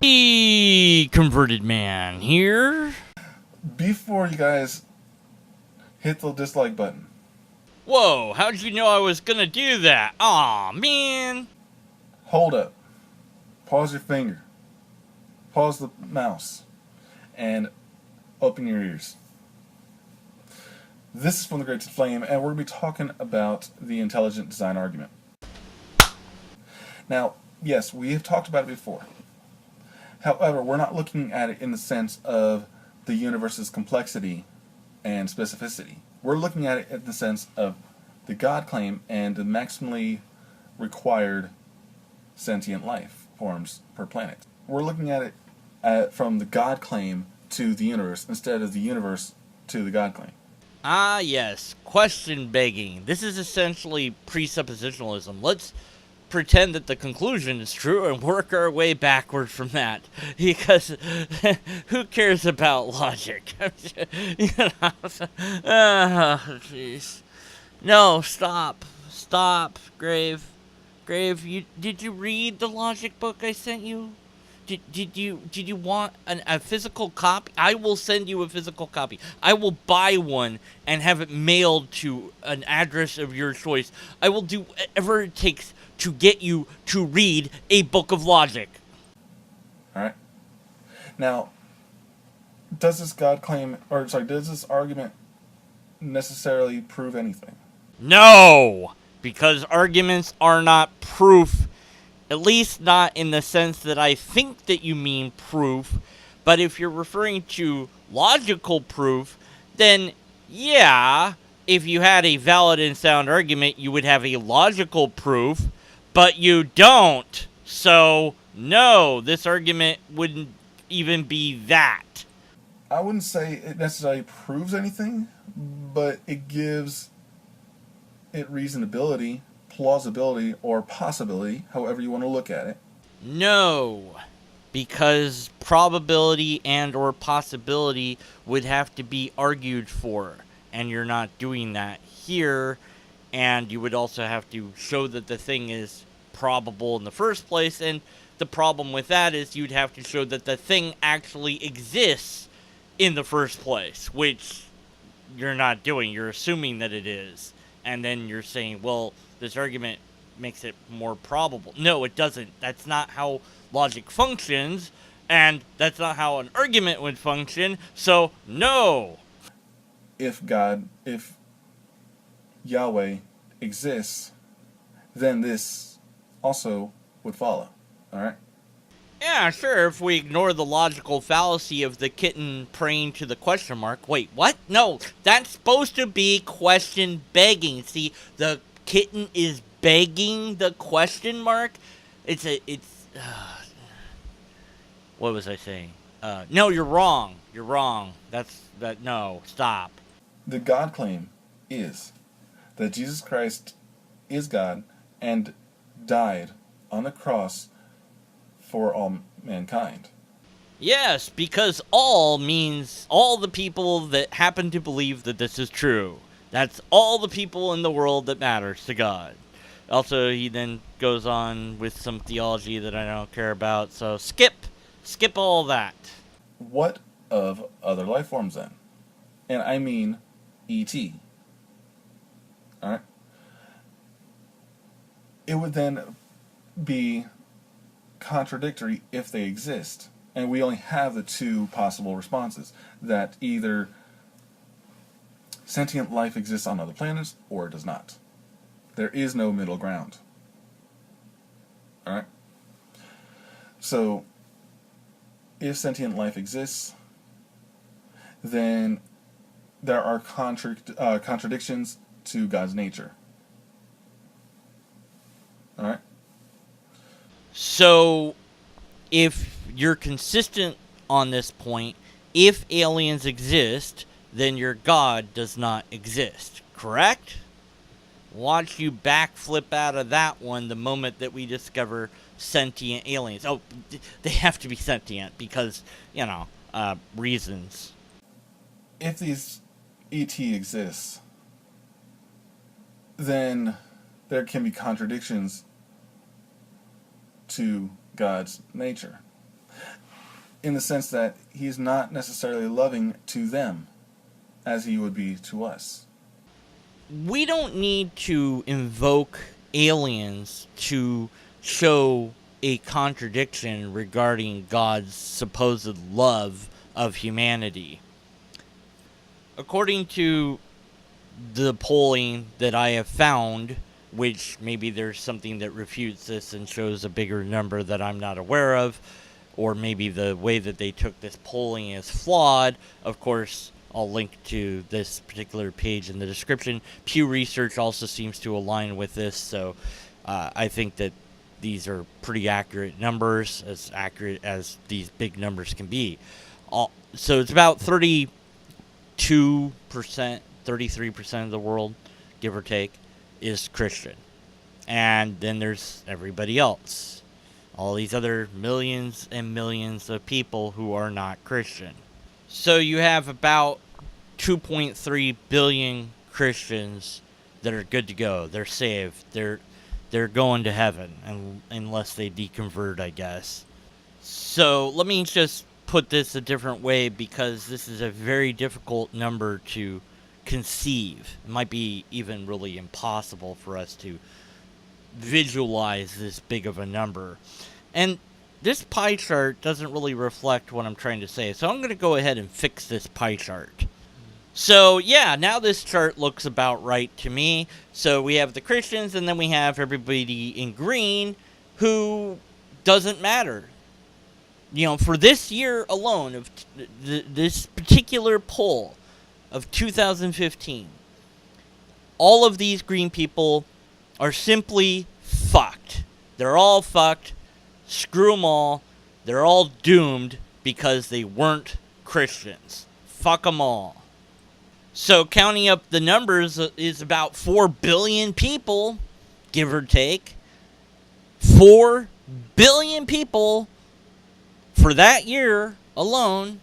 The converted man here. Before you guys hit the dislike button, Whoa, how'd you know I was gonna do that? Aw, man. hold up. Pause your finger. Pause the mouse. And open your ears. This is From the Great to the Flame, and we're going to be talking about the intelligent design argument. Now, yes, we have talked about it before. However, we're not looking at it in the sense of the universe's complexity and specificity. We're looking at it in the sense of the God claim and the maximally required sentient life forms per planet. We're looking at it from the God claim to the universe instead of the universe to the God claim. Ah, yes. Question begging. This is essentially presuppositionalism. Let's pretend that the conclusion is true and work our way backward from that. Because who cares about logic? You know? Oh, jeez. No, stop. Stop, Grave. Grave, did you read the logic book I sent you? Did you want a physical copy? I will send you a physical copy. I will buy one and have it mailed to an address of your choice. I will do whatever it takes to get you to read a book of logic. Alright? Now, does this argument necessarily prove anything? No! Because arguments are not proof. At least not in the sense that I think that you mean proof. But if you're referring to logical proof, then yeah, if you had a valid and sound argument, you would have a logical proof. But you don't. So, no, this argument wouldn't even be that. I wouldn't say it necessarily proves anything, but it gives it reasonability, plausibility, or possibility, however you want to look at it. No, because probability and or possibility would have to be argued for, and you're not doing that here, and you would also have to show that the thing is probable in the first place, and the problem with that is you'd have to show that the thing actually exists in the first place, which you're not doing. You're assuming that it is, and then you're saying, well, this argument makes it more probable. No, it doesn't. That's not how logic functions, and that's not how an argument would function, so no. If Yahweh exists, then this also would follow. Alright? Yeah, sure, if we ignore the logical fallacy of the kitten praying to the question mark. Wait, what? No, that's supposed to be question begging. See, the kitten is begging the question mark. What was I saying? No, you're wrong. You're wrong. No, stop. The God claim is that Jesus Christ is God and died on the cross for all mankind. Yes, because all means all the people that happen to believe that this is true. That's all the people in the world that matters to God. Also, he then goes on with some theology that I don't care about, so skip all that. What of other life forms then? And I mean E.T. Alright? It would then be contradictory if they exist. And we only have the two possible responses. That either sentient life exists on other planets or it does not. There is no middle ground. Alright? So, if sentient life exists, then there are contradictions to God's nature. Alright? So, if you're consistent on this point, if aliens exist, then your God does not exist, correct? Watch you backflip out of that one the moment that we discover sentient aliens. Oh, they have to be sentient because, reasons. If these E.T. exists, then there can be contradictions to God's nature. in the sense that he's not necessarily loving to them as he would be to us. We don't need to invoke aliens to show a contradiction regarding God's supposed love of humanity. According to the polling that I have found, which maybe there's something that refutes this and shows a bigger number that I'm not aware of, or maybe the way that they took this polling is flawed. Of course, I'll link to this particular page in the description. Pew Research also seems to align with this, so I think that these are pretty accurate numbers, as accurate as these big numbers can be. So it's about 32%, 33% of the world, give or take, is Christian. And then there's everybody else. All these other millions and millions of people who are not Christian. So you have about 2.3 billion Christians that are good to go. They're saved. They're going to heaven, unless they deconvert, I guess. So let me just put this a different way, because this is a very difficult number to conceive. It might be even really impossible for us to visualize this big of a number. And this pie chart doesn't really reflect what I'm trying to say, so I'm going to go ahead and fix this pie chart. So, yeah, now this chart looks about right to me. So we have the Christians, and then we have everybody in green who doesn't matter. You know, for this year alone, of this particular poll of 2015, all of these green people are simply fucked. They're all fucked. Screw them all. They're all doomed because they weren't Christians. Fuck them all. So counting up the numbers is about 4 billion people, give or take. 4 billion people for that year alone,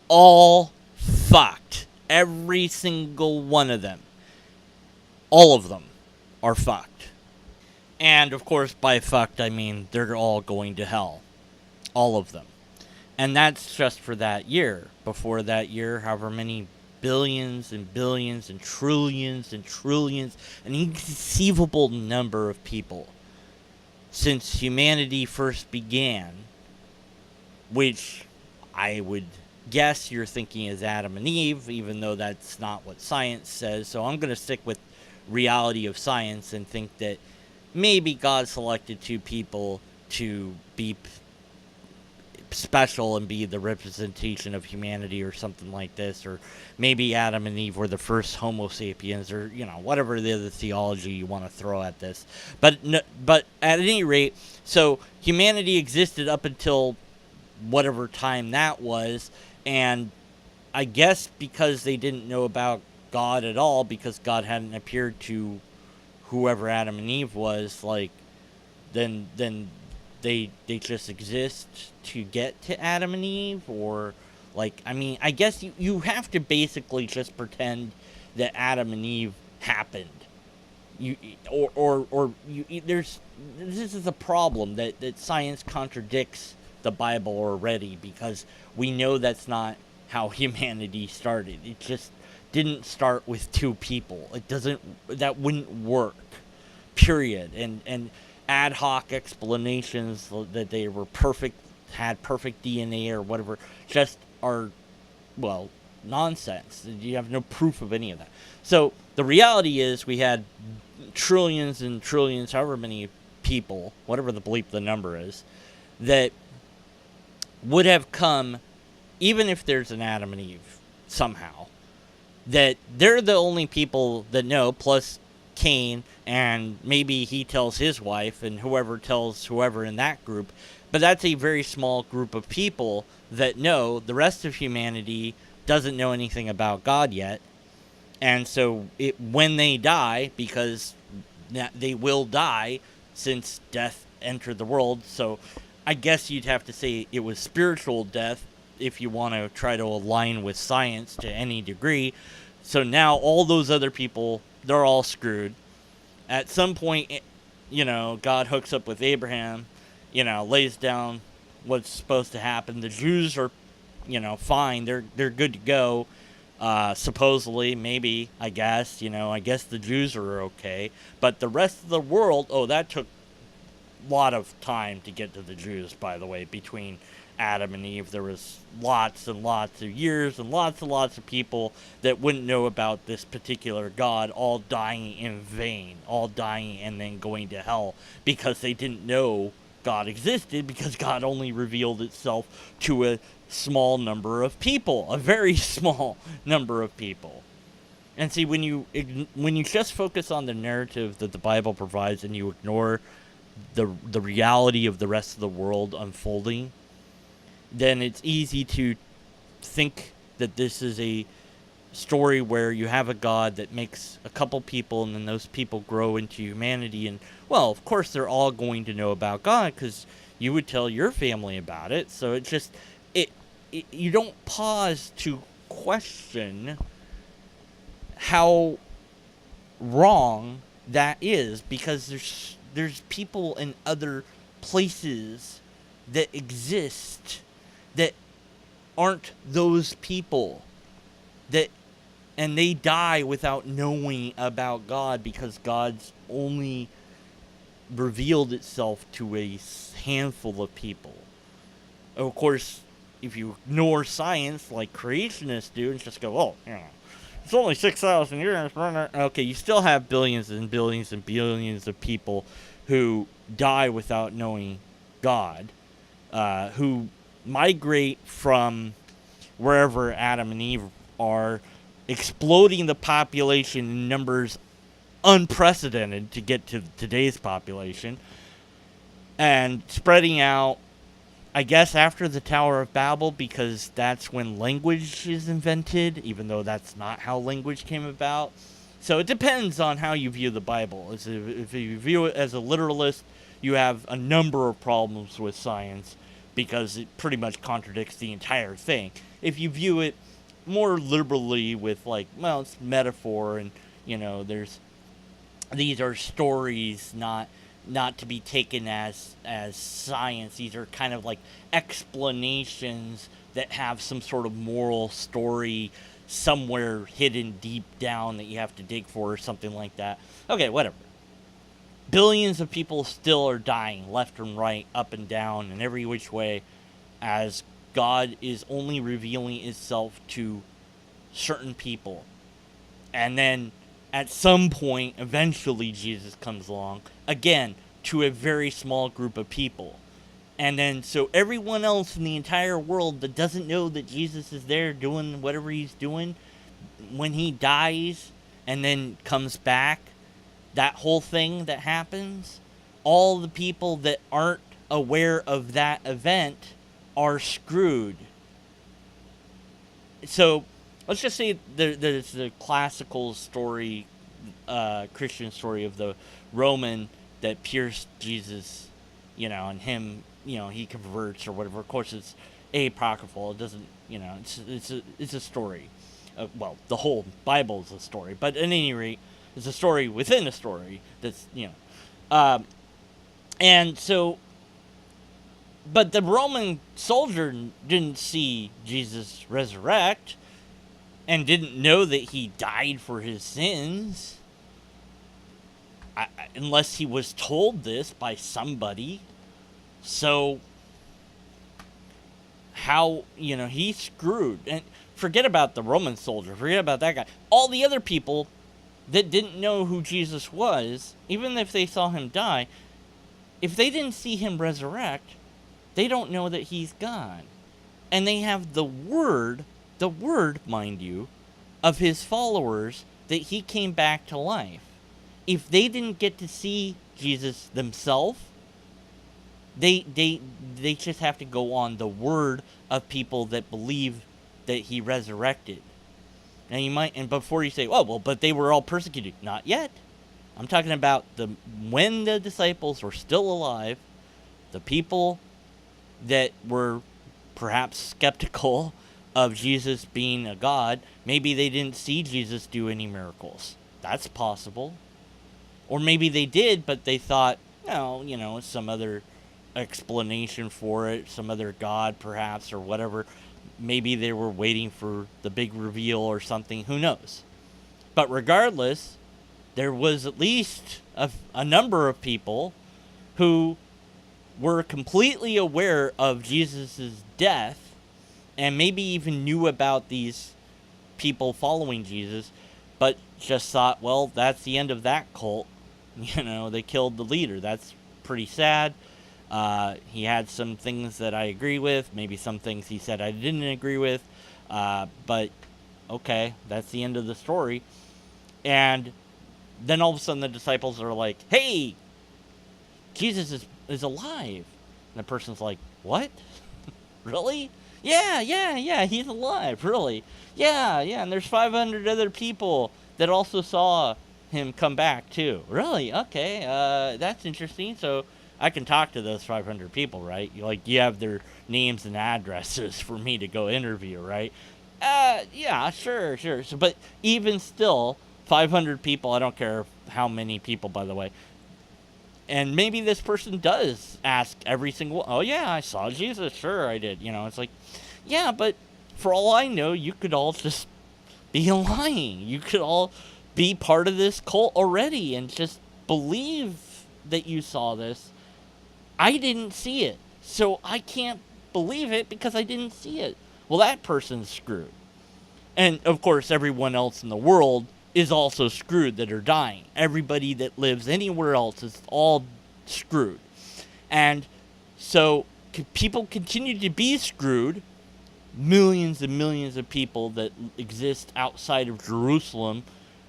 all fucked. Every single one of them. All of them are fucked. And, of course, by fucked, I mean they're all going to hell. All of them. And that's just for that year. Before that year, however many billions and billions and trillions, an inconceivable number of people since humanity first began, which I would guess you're thinking is Adam and Eve, even though that's not what science says. So I'm going to stick with reality of science and think that maybe God selected 2 people to be special and be the representation of humanity or something like this, or maybe Adam and Eve were the first Homo sapiens, or, you know, whatever the other theology you want to throw at this. But at any rate, so humanity existed up until whatever time that was, and I guess because they didn't know about God at all, because God hadn't appeared to whoever Adam and Eve was, like, then they just exist to get to Adam and Eve, or, like, I mean, I guess you have to basically just pretend that Adam and Eve happened. This is a problem that science contradicts the Bible already, because we know that's not how humanity started. It just didn't start with 2 people. That wouldn't work. Period. And ad hoc explanations that they were perfect, had perfect DNA or whatever, just are, well, nonsense. You have no proof of any of that. So the reality is we had trillions and trillions, however many people, whatever the bleep the number is, that would have come, even if there's an Adam and Eve somehow, that they're the only people that know, plus Cain, and maybe he tells his wife, and whoever tells whoever in that group. But that's a very small group of people that know. The rest of humanity doesn't know anything about God yet. And so when they die, because they will die since death entered the world, so I guess you'd have to say it was spiritual death if you want to try to align with science to any degree. So now all those other people, they're all screwed. At some point, you know, God hooks up with Abraham, you know, lays down what's supposed to happen. The Jews are, fine. They're good to go. Supposedly, maybe, I guess, I guess the Jews are okay. But the rest of the world, oh, that took a lot of time to get to the Jews, by the way, between Adam and Eve. There was lots and lots of years and lots of people that wouldn't know about this particular God, all dying in vain, all dying and then going to hell because they didn't know God existed, because God only revealed itself to a small number of people, a very small number of people. And see, when you just focus on the narrative that the Bible provides and you ignore the reality of the rest of the world unfolding, then it's easy to think that this is a story where you have a God that makes a couple people and then those people grow into humanity. And, well, of course they're all going to know about God because you would tell your family about it. So it just, you don't pause to question how wrong that is, because there's people in other places that exist that aren't those people, and they die without knowing about God because God's only revealed itself to a handful of people. Of course, if you ignore science like creationists do and just go, oh, it's only 6,000 years. Okay, you still have billions and billions and billions of people who die without knowing God, who migrate from wherever Adam and Eve are, exploding the population in numbers unprecedented to get to today's population, and spreading out, I guess, after the Tower of Babel, because that's when language is invented, even though that's not how language came about. So it depends on how you view the Bible. If you view it as a literalist, you have a number of problems with science because it pretty much contradicts the entire thing. If you view it more liberally with, like, well, it's metaphor, and, these are stories, not to be taken as science. These are kind of like explanations that have some sort of moral story somewhere hidden deep down that you have to dig for, or something like that. Okay, whatever. Billions of people still are dying left and right, up and down, and every which way, as God is only revealing itself to certain people. And then at some point, eventually Jesus comes along, again, to a very small group of people. And then, so everyone else in the entire world that doesn't know that Jesus is there doing whatever he's doing, when he dies and then comes back, that whole thing that happens, all the people that aren't aware of that event are screwed. So, let's just say there's the classical story, Christian story of the Roman that pierced Jesus, and him, he converts or whatever. Of course, it's apocryphal. It doesn't, it's a story. Well, the whole Bible is a story, but at any rate, it's a story within a story that's, and so, but the Roman soldier didn't see Jesus resurrect and didn't know that he died for his sins, unless he was told this by somebody. So, how, he's screwed. And forget about the Roman soldier, forget about that guy. All the other people that didn't know who Jesus was, even if they saw him die, if they didn't see him resurrect, they don't know that he's God. And they have the word, mind you, of his followers that he came back to life. If they didn't get to see Jesus themselves, they just have to go on the word of people that believe that he resurrected. And you might, and before you say, oh, well, but they were all persecuted. Not yet. I'm talking about when the disciples were still alive, the people that were perhaps skeptical of Jesus being a God, maybe they didn't see Jesus do any miracles. That's possible. Or maybe they did, but they thought, no, it's some other explanation for it, some other god perhaps or whatever. Maybe they were waiting for the big reveal or something, who knows. But regardless, there was at least a number of people who were completely aware of Jesus' death and maybe even knew about these people following Jesus, but just thought, well, that's the end of that cult. You know, they killed the leader. That's pretty sad. He had some things that I agree with, maybe some things he said I didn't agree with, but okay, that's the end of the story. And then all of a sudden the disciples are like, hey, Jesus is alive. And the person's like, what? Really? Yeah, he's alive, really. Yeah, and there's 500 other people that also saw him come back, too. Really? Okay, that's interesting. So I can talk to those 500 people, right? You have their names and addresses for me to go interview, right? Yeah, sure. So, but even still, 500 people, I don't care how many people, by the way, and maybe this person does ask every single, oh yeah, I saw Jesus, sure I did. It's like, yeah, but for all I know, you could all just be lying. You could all be part of this cult already and just believe that you saw this. I didn't see it, so I can't believe it because I didn't see it. Well, that person's screwed. And of course, everyone else in the world is also screwed that are dying. Everybody that lives anywhere else is all screwed. And so people continue to be screwed. Millions and millions of people that exist outside of Jerusalem,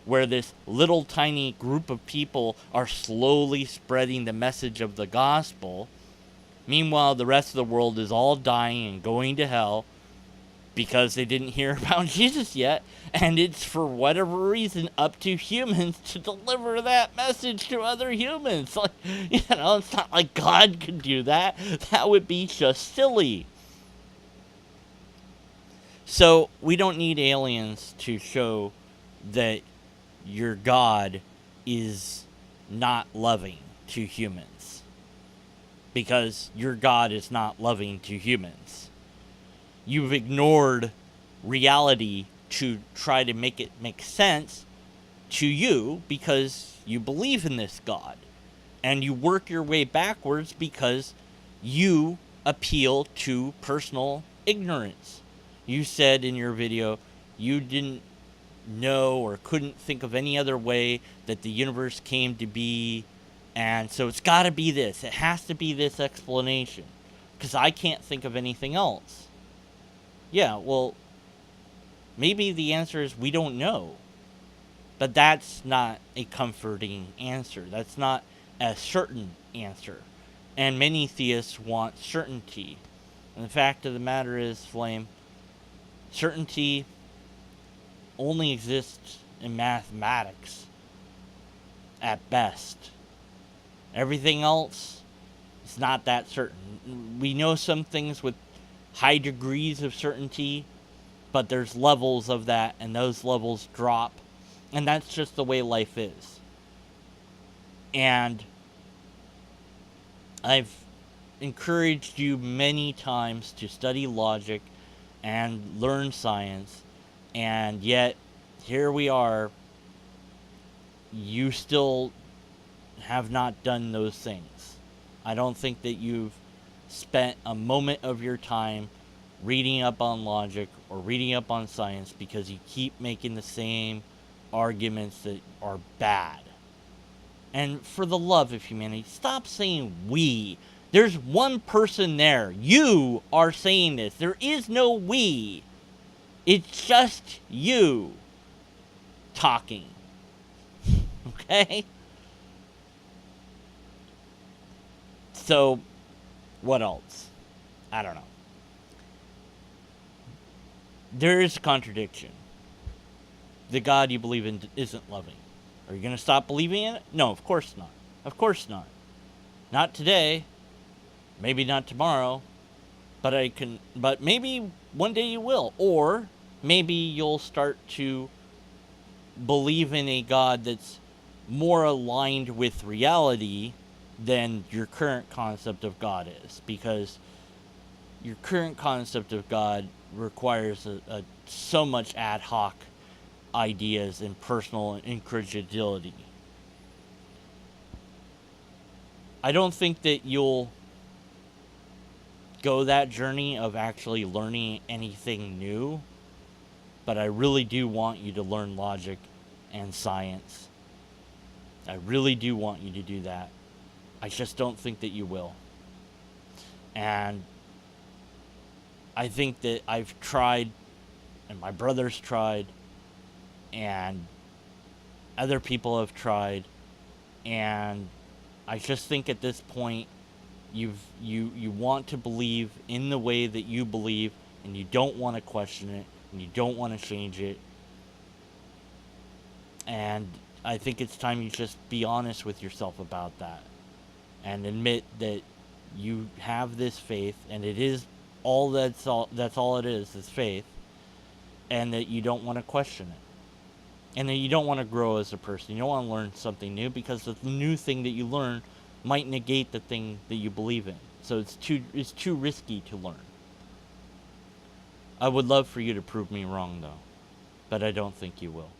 where this little tiny group of people are slowly spreading the message of the gospel. Meanwhile, the rest of the world is all dying and going to hell because they didn't hear about Jesus yet, and it's for whatever reason up to humans to deliver that message to other humans. Like, it's not like God could do that. That would be just silly. So we don't need aliens to show that your God is not loving to humans, because your God is not loving to humans. You've ignored reality to try to make it make sense to you because you believe in this God. And you work your way backwards because you appeal to personal ignorance. You said in your video you didn't know or couldn't think of any other way that the universe came to be, and so it's got to be this. It has to be this explanation because I can't think of anything else. Yeah, well, maybe the answer is we don't know. But that's not a comforting answer. That's not a certain answer. And many theists want certainty. And the fact of the matter is, Flame, certainty only exists in mathematics at best. Everything else is not that certain. We know some things with high degrees of certainty, but there's levels of that, and those levels drop, and that's just the way life is. And I've encouraged you many times to study logic and learn science, and yet here we are. You still have not done those things. I don't think that you've spent a moment of your time reading up on logic or reading up on science because you keep making the same arguments that are bad. And for the love of humanity, stop saying we. There's one person there. You are saying this. There is no we. It's just you talking. Okay? So, what else? I don't know. There is a contradiction. The God you believe in isn't loving. Are you going to stop believing in it? No, of course not. Of course not. Not today. Maybe not tomorrow. But maybe one day you will. Or maybe you'll start to believe in a God that's more aligned with reality than your current concept of God is, because your current concept of God requires so much ad hoc ideas and personal incredulity. I don't think that you'll go that journey of actually learning anything new, but I really do want you to learn logic and science. I really do want you to do that. I just don't think that you will. And I think that I've tried, and my brother's tried, and other people have tried, and I just think at this point you want to believe in the way that you believe, and you don't want to question it, and you don't want to change it. And I think it's time you just be honest with yourself about that and admit that you have this faith, and it is that's all it is faith, and that you don't want to question it, and that you don't want to grow as a person. You don't want to learn something new, because the new thing that you learn might negate the thing that you believe in. So it's too risky to learn. I would love for you to prove me wrong, though, but I don't think you will.